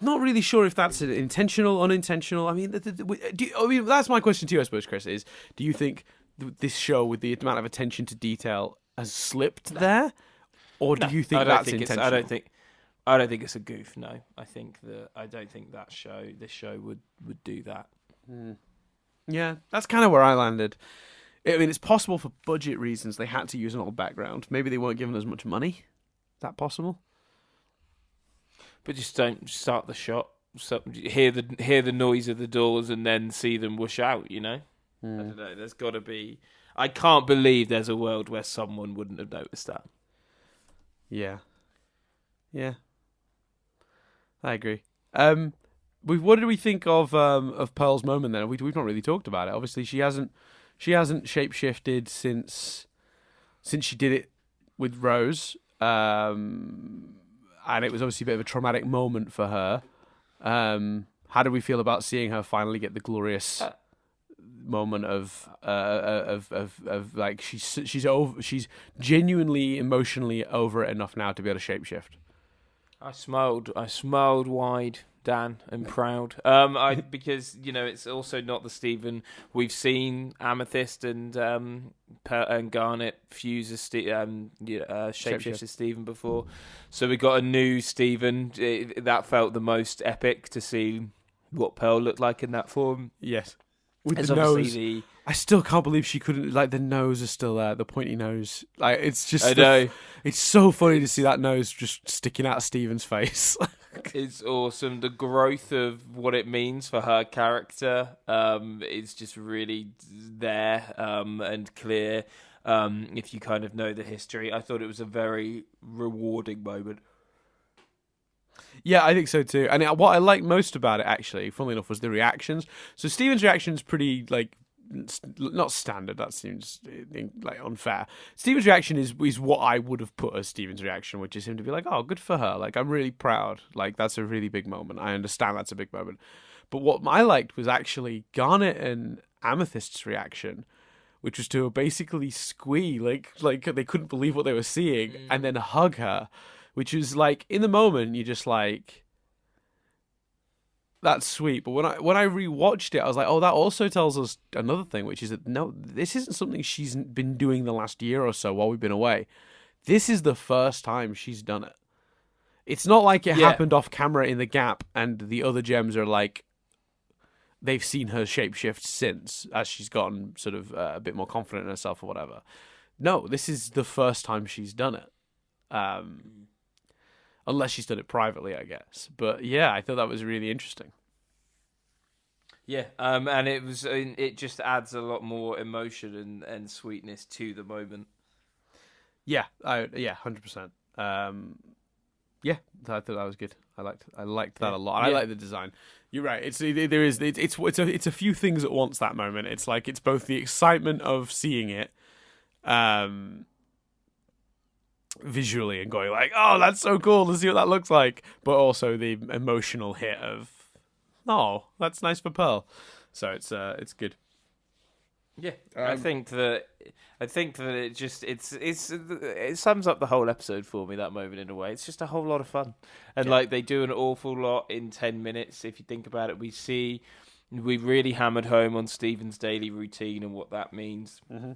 not really sure if that's intentional, unintentional. I mean, that's my question to you, I suppose, Chris. Is do you think this show, with the amount of attention to detail, has slipped there, or do you think that's intentional? I don't think it's a goof. No, I don't think this show would do that. Yeah, that's kind of where I landed. I mean, it's possible for budget reasons they had to use an old background. Maybe they weren't given as much money. Is that possible? But just don't start the shot. So hear the noise of the doors and then see them whoosh out. You know. I don't know. There's got to be. I can't believe there's a world where someone wouldn't have noticed that. Yeah. I agree. What did we think of Pearl's moment then? We've not really talked about it. Obviously, she hasn't shapeshifted since she did it with Rose, and it was obviously a bit of a traumatic moment for her. How did we feel about seeing her finally get the glorious moment of like she's genuinely emotionally over it enough now to be able to shapeshift? I smiled wide, Dan, and proud. Because it's also not the Stephen we've seen. Amethyst and Garnet fuse as shapeshift as Stephen before, so we got a new Stephen. That felt the most epic to see what Pearl looked like in that form. Yes, with the nose. I still can't believe she couldn't. Like the nose is still there, the pointy nose. Like it's just. I know. It's so funny to see that nose just sticking out of Stephen's face. It's awesome. The growth of what it means for her character is just really there and clear. If you kind of know the history, I thought it was a very rewarding moment. Yeah, I think so too. And what I liked most about it, actually, funnily enough, was the reactions. So Stephen's reaction is pretty not standard. That seems like unfair. Stephen's reaction is what I would have put as Stephen's reaction, which is him to be like, "Oh, good for her. Like, I'm really proud. Like, that's a really big moment. I understand that's a big moment." But what I liked was actually Garnet and Amethyst's reaction, which was to basically squee, like they couldn't believe what they were seeing, and then hug her, which is like in the moment you're just like, that's sweet. But when I rewatched it, I was like, oh, that also tells us another thing, which is that no, this isn't something she's been doing the last year or so while we've been away. This is the first time she's done it. It's not like it happened off camera in the gap, and the other gems are like, they've seen her shapeshift since, as she's gotten sort of a bit more confident in herself or whatever. No, this is the first time she's done it. Unless she's done it privately, I guess. But yeah, I thought that was really interesting. Yeah, and it just adds a lot more emotion and sweetness to the moment. Yeah, 100%. Yeah, I thought that was good. I liked that a lot. I like the design. You're right. It's a few things at once, that moment. It's like it's both the excitement of seeing it, visually and going like, oh, that's so cool to see what that looks like, but also the emotional hit of, oh, that's nice for Pearl. So it's good. Yeah, I think that it sums up the whole episode for me, that moment, in a way. It's just a whole lot of fun, and like they do an awful lot in 10 minutes. If you think about it, we really hammered home on Stephen's daily routine and what that means. Mm-hmm.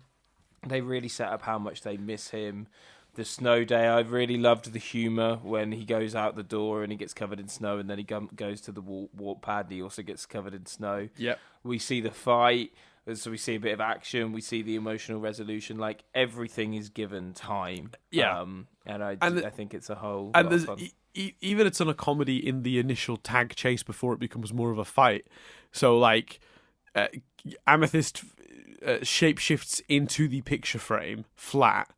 They really set up how much they miss him. The snow day, I really loved the humour when he goes out the door and he gets covered in snow, and then he goes to the warp pad and he also gets covered in snow. Yep. We see the fight. So we see a bit of action, we see the emotional resolution. Like everything is given time. Yeah, I think it's a whole. And lot of there's fun. even it's on a comedy in the initial tag chase before it becomes more of a fight. So like, Amethyst shapeshifts into the picture frame flat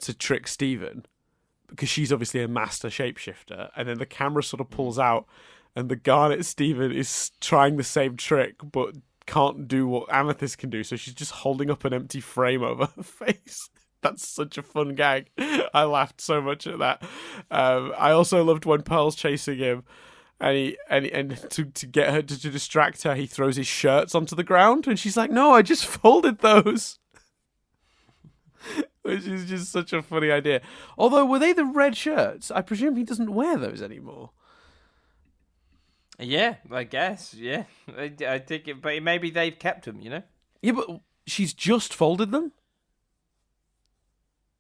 to trick Steven, because she's obviously a master shapeshifter, and then the camera sort of pulls out, and the Garnet Steven is trying the same trick, but can't do what Amethyst can do, so she's just holding up an empty frame over her face. That's such a fun gag. I laughed so much at that. I also loved when Pearl's chasing him, and to get her to distract her, he throws his shirts onto the ground, and she's like, "No, I just folded those." Which is just such a funny idea. Although, were they the red shirts? I presume he doesn't wear those anymore. Yeah, I guess. Yeah, I think it, but maybe they've kept them. You know. Yeah, but she's just folded them?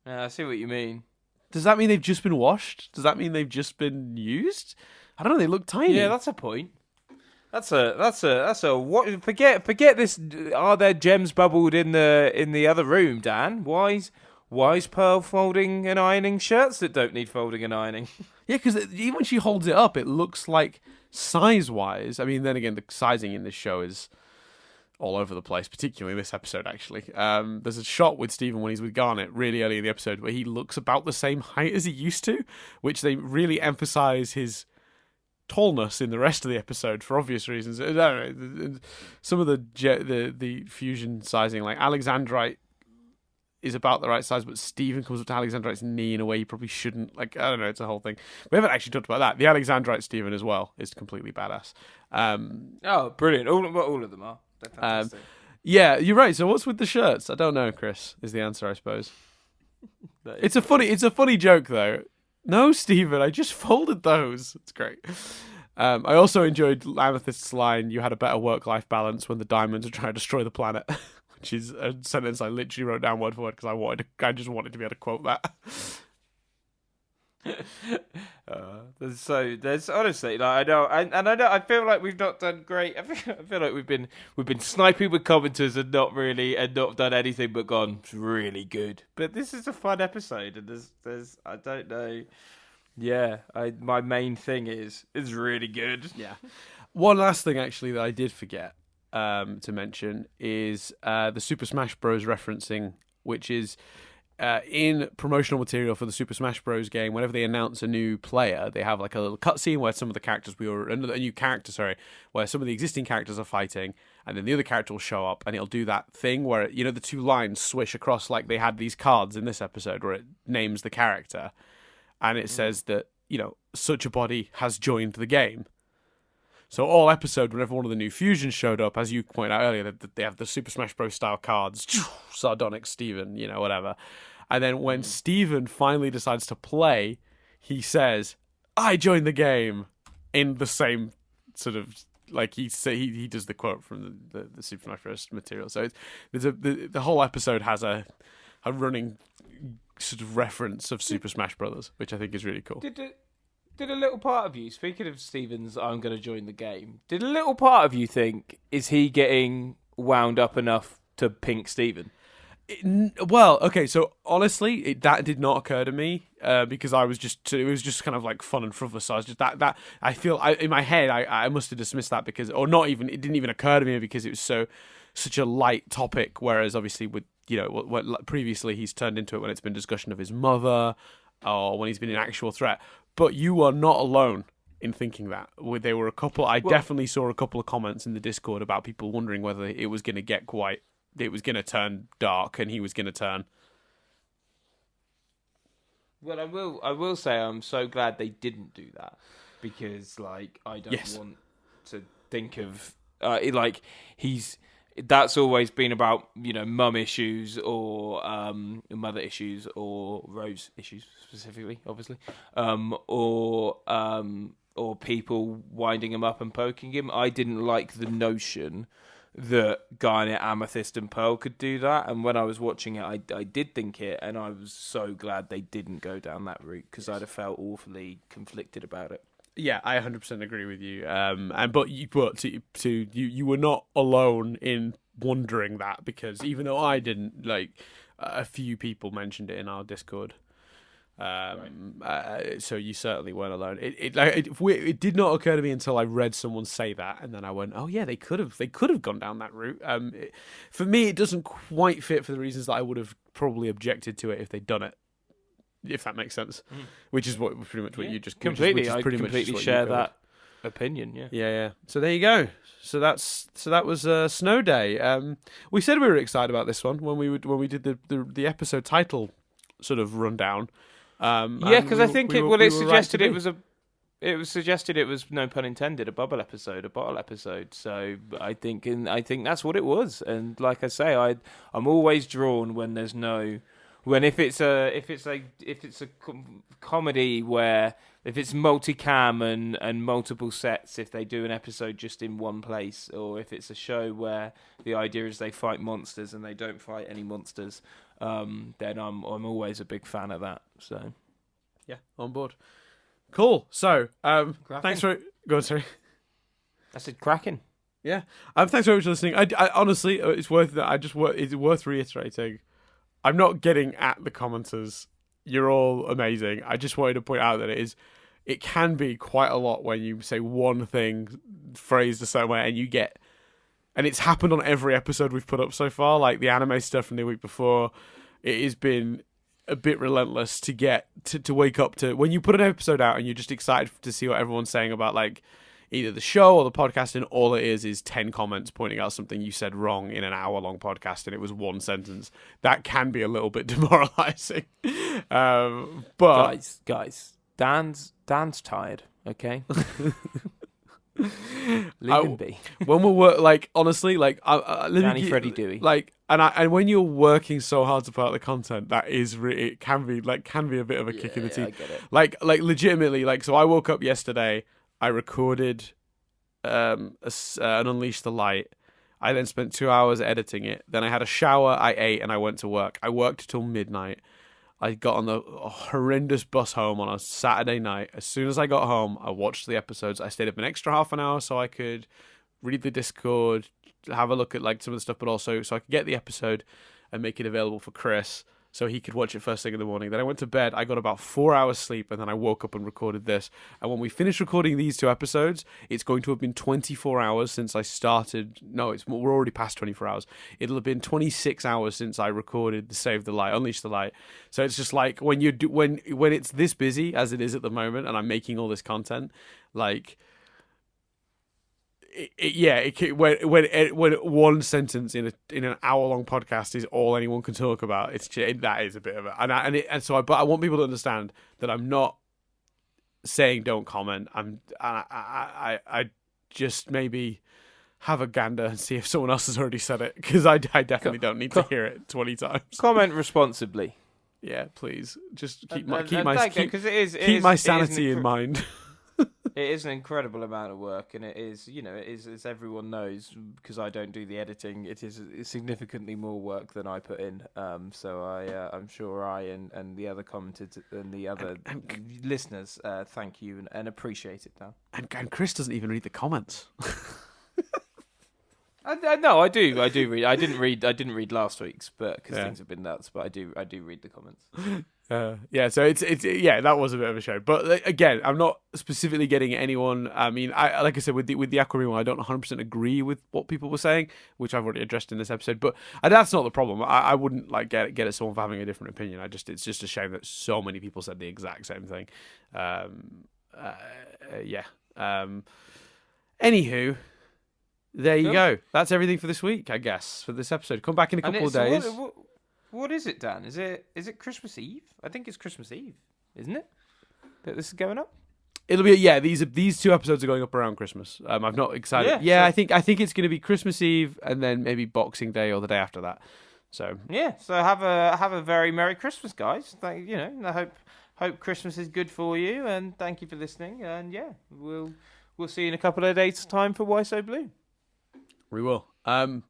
I see what you mean. Does that mean they've just been washed? Does that mean they've just been used? I don't know. They look tiny. Yeah, that's a point. That's a what? Forget this. Are there gems bubbled in the other room, Dan? Why is Pearl folding and ironing shirts that don't need folding and ironing? Yeah, because even when she holds it up, it looks like size-wise. I mean, then again, the sizing in this show is all over the place, particularly in this episode, actually. There's a shot with Steven when he's with Garnet really early in the episode where he looks about the same height as he used to, which they really emphasize his tallness in the rest of the episode for obvious reasons. I don't know. Some of the fusion sizing, like Alexandrite is about the right size, but Steven comes up to Alexandrite's knee in a way he probably shouldn't. Like, I don't know, it's a whole thing. We haven't actually talked about that. The Alexandrite Steven as well is completely badass. Oh, brilliant. All of them are. They're fantastic. Yeah, you're right. So what's with the shirts? I don't know, Chris, is the answer, I suppose. It's a funny joke, though. No, Steven, I just folded those. It's great. I also enjoyed Amethyst's line, "You had a better work-life balance when the diamonds are trying to destroy the planet." Which is a sentence I literally wrote down word for word because I just wanted to be able to quote that. There's honestly, like, I feel like we've not done great. I feel like we've been sniping with commenters and not done anything but gone really good. But this is a fun episode, and there's I don't know. Yeah, my main thing is really good. Yeah. One last thing actually that I did forget to mention is the Super Smash Bros. Referencing, which is in promotional material for the Super Smash Bros. Game. Whenever they announce a new player, they have like a little cutscene where some of the characters a new character, where some of the existing characters are fighting, and then the other character will show up, and it'll do that thing where the two lines swish across like they had these cards in this episode where it names the character, and it says that such a body has joined the game. So all episode, whenever one of the new fusions showed up, as you pointed out earlier, they have the Super Smash Bros. Style cards, Sardonic Steven, whatever. And then when Steven finally decides to play, he says, "I joined the game," in the same sort of, like he does the quote from the Super Smash Bros. Material. So the whole episode has a running sort of reference of Super Smash Brothers, which I think is really cool. Did a little part of you, speaking of Steven's "I'm going to join the game," did a little part of you think, is he getting wound up enough to pink Steven? Well, okay, so honestly, that did not occur to me because it was just kind of like fun and frivolous. So I was just that I feel in my head I must have dismissed that because, or not even, it didn't even occur to me because it was such a light topic. Whereas obviously with what previously he's turned into it when it's been discussion of his mother or when he's been an actual threat. But you are not alone in thinking that. There were a couple. I definitely saw a couple of comments in the Discord about people wondering whether it was going to it was going to turn dark, and he was going to turn. Well, I will say I'm so glad they didn't do that because, like, I don't want to think of that's always been about mum issues or mother issues or Rose issues specifically, obviously, or people winding him up and poking him. I didn't like the notion that Garnet, Amethyst, and Pearl could do that, and when I was watching it, I did think it, and I was so glad they didn't go down that route because I'd have felt awfully conflicted about it. Yeah, I 100% agree with you. You were not alone in wondering that, because even though I didn't, like, a few people mentioned it in our Discord. So you certainly weren't alone. It did not occur to me until I read someone say that, and then I went, "Oh yeah, they could have gone down that route." For me, it doesn't quite fit for the reasons that I would have probably objected to it if they'd done it. If that makes sense, which is pretty much what you just completely. I completely share that opinion. Yeah. So there you go. So that was Snow Day. We said we were excited about this one when we did the episode title sort of rundown. Because I think it was suggested it was, no pun intended, a bottle episode. So I think that's what it was. And like I say, I'm always drawn when there's no, when if it's a comedy where if it's multicam and multiple sets, if they do an episode just in one place, or if it's a show where the idea is they fight monsters and they don't fight any monsters. Then I'm always a big fan of that. So, yeah, on board. Cool. So, thanks for go on. Sorry, I said cracking. Yeah. Thanks very much for listening. I honestly, it's worth that. It's worth reiterating. I'm not getting at the commenters. You're all amazing. I just wanted to point out that it can be quite a lot when you say one thing phrased a certain way and you get. And it's happened on every episode we've put up so far, like the anime stuff from the week before. It has been a bit relentless to get to wake up to when you put an episode out and you're just excited to see what everyone's saying about, like, either the show or the podcast, and all it is 10 comments pointing out something you said wrong in an hour-long podcast, and it was one sentence. That can be a little bit demoralizing. But guys, Dan's tired. Okay. Leave him be. When we're like, honestly, like, Danny Freddy Dewey, like, and when you're working so hard to put out the content, that is it can be a bit of a kick in the teeth. I get it. Like legitimately, like, so I woke up yesterday, I recorded an Unleash the Light. I then spent 2 hours editing it. Then I had a shower, I ate, and I went to work. I worked till midnight. I got on the horrendous bus home on a Saturday night. As soon as I got home, I watched the episodes. I stayed up an extra half an hour so I could read the Discord, have a look at, like, some of the stuff, but also so I could get the episode and make it available for Chris so he could watch it first thing in the morning. Then I went to bed. I got about 4 hours sleep, and then I woke up and recorded this. And when we finish recording these 2 episodes, it's going to have been 24 hours since I started. No, we're already past 24 hours. It'll have been 26 hours since I recorded the Save the Light, Unleash the Light. So it's just like when it's this busy as it is at the moment, and I'm making all this content, like. When one sentence in an hour-long podcast is all anyone can talk about, that is a bit of a but I want people to understand that I'm not saying don't comment. I just maybe have a gander and see if someone else has already said it, because I definitely don't need to hear it 20 times. Comment responsibly. Yeah, please. Just keep my sanity in mind. It is an incredible amount of work, and it is, as everyone knows, because I don't do the editing, it is significantly more work than I put in. So I'm sure and the other commenters and the other listeners thank you and appreciate it, Dan. And Chris doesn't even read the comments. No, I do read. I didn't read last week's, but because things have been nuts. But I do read the comments. So it's that was a bit of a show. But again, I'm not specifically getting at anyone. I mean, like I said, with the Aquamarine one, I don't 100% agree with what people were saying, which I've already addressed in this episode. But that's not the problem. I wouldn't like get at someone for having a different opinion. It's just a shame that so many people said the exact same thing. Anywho. There you go. That's everything for this week, I guess, for this episode. Come back in a couple of days. What is it, Dan? Is it Christmas Eve? I think it's Christmas Eve, isn't it? That this is going up. It'll be these 2 episodes are going up around Christmas. I'm not excited. Yeah, I think it's going to be Christmas Eve and then maybe Boxing Day or the day after that. So so have a very Merry Christmas, guys. I hope Christmas is good for you, and thank you for listening. And we'll see you in a couple of days' time for Why So Blue. We will. I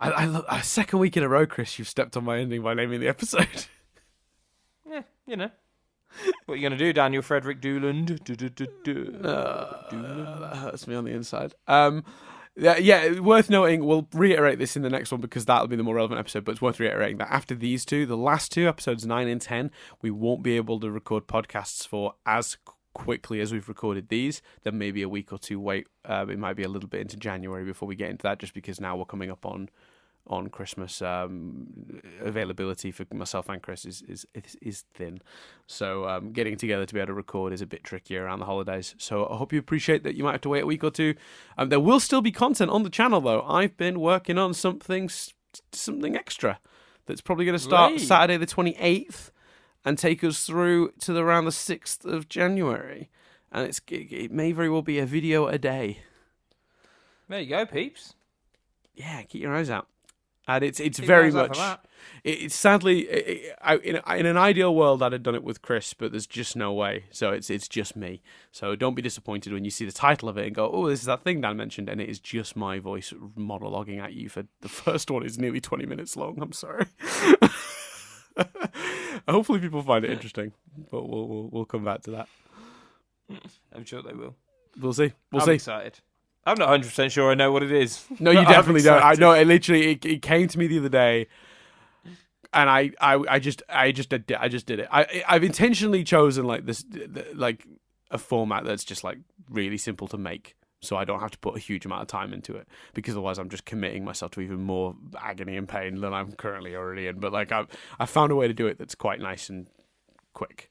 a second week in a row, Chris, you've stepped on my ending by naming the episode. Yeah, What are you going to do, Daniel Frederick Dooland? That hurts me on the inside. Yeah, worth noting, we'll reiterate this in the next one because that'll be the more relevant episode, but it's worth reiterating that after these two, the last two, episodes 9 and 10, we won't be able to record podcasts for as quickly as we've recorded these. There may be a week or two wait. It might be a little bit into January before we get into that, just because now we're coming up on Christmas. Availability for myself and Chris is thin, so getting together to be able to record is a bit trickier around the holidays. So I hope you appreciate that you might have to wait a week or two. There will still be content on the channel though. I've been working on something extra that's probably going to start Saturday the 28th and take us through to around the 6th of January, and it may very well be a video a day. There you go, peeps. Yeah, keep your eyes out. And it's very much. It's sadly, in an ideal world, I'd have done it with Chris, but there's just no way. So it's just me. So don't be disappointed when you see the title of it and go, "Oh, this is that thing Dan mentioned," and it is just my voice monologuing at you. For the first one is nearly 20 minutes long. I'm sorry. Hopefully, people find it interesting, but we'll come back to that. I'm sure they will. We'll see. I'm excited. I'm not 100% sure I know what it is. No, you definitely don't. I know. It literally it came to me the other day, and I just did it. I've intentionally chosen like this, like a format that's just like really simple to make, so I don't have to put a huge amount of time into it, because otherwise I'm just committing myself to even more agony and pain than I'm currently already in. But like I found a way to do it that's quite nice and quick.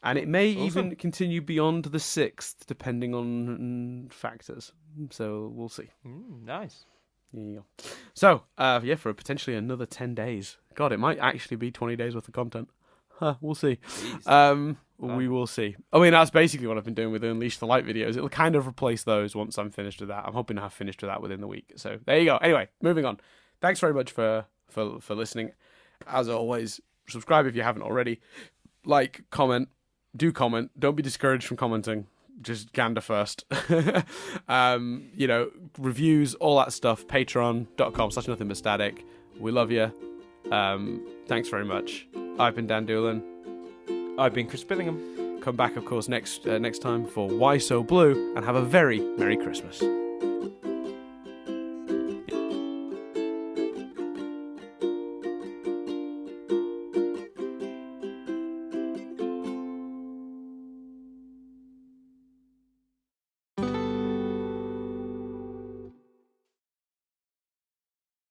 And it may even continue beyond the 6th, depending on factors. So we'll see. Nice. Yeah. So, for potentially another 10 days. God, it might actually be 20 days worth of content. We'll see. We will see. I mean, that's basically what I've been doing with the Unleash the Light videos. It'll kind of replace those once I'm finished with that. I'm hoping to have finished with that within the week. So there you go. Anyway, moving on. Thanks very much for listening. As always, subscribe if you haven't already. Like, comment. Do comment. Don't be discouraged from commenting. Just gander first. Reviews, all that stuff. Patreon.com/nothingbutstatic. We love you. Thanks very much. I've been Dan Doolan. I've been Chris Billingham. Come back, of course, next time for Why So Blue, and have a very Merry Christmas.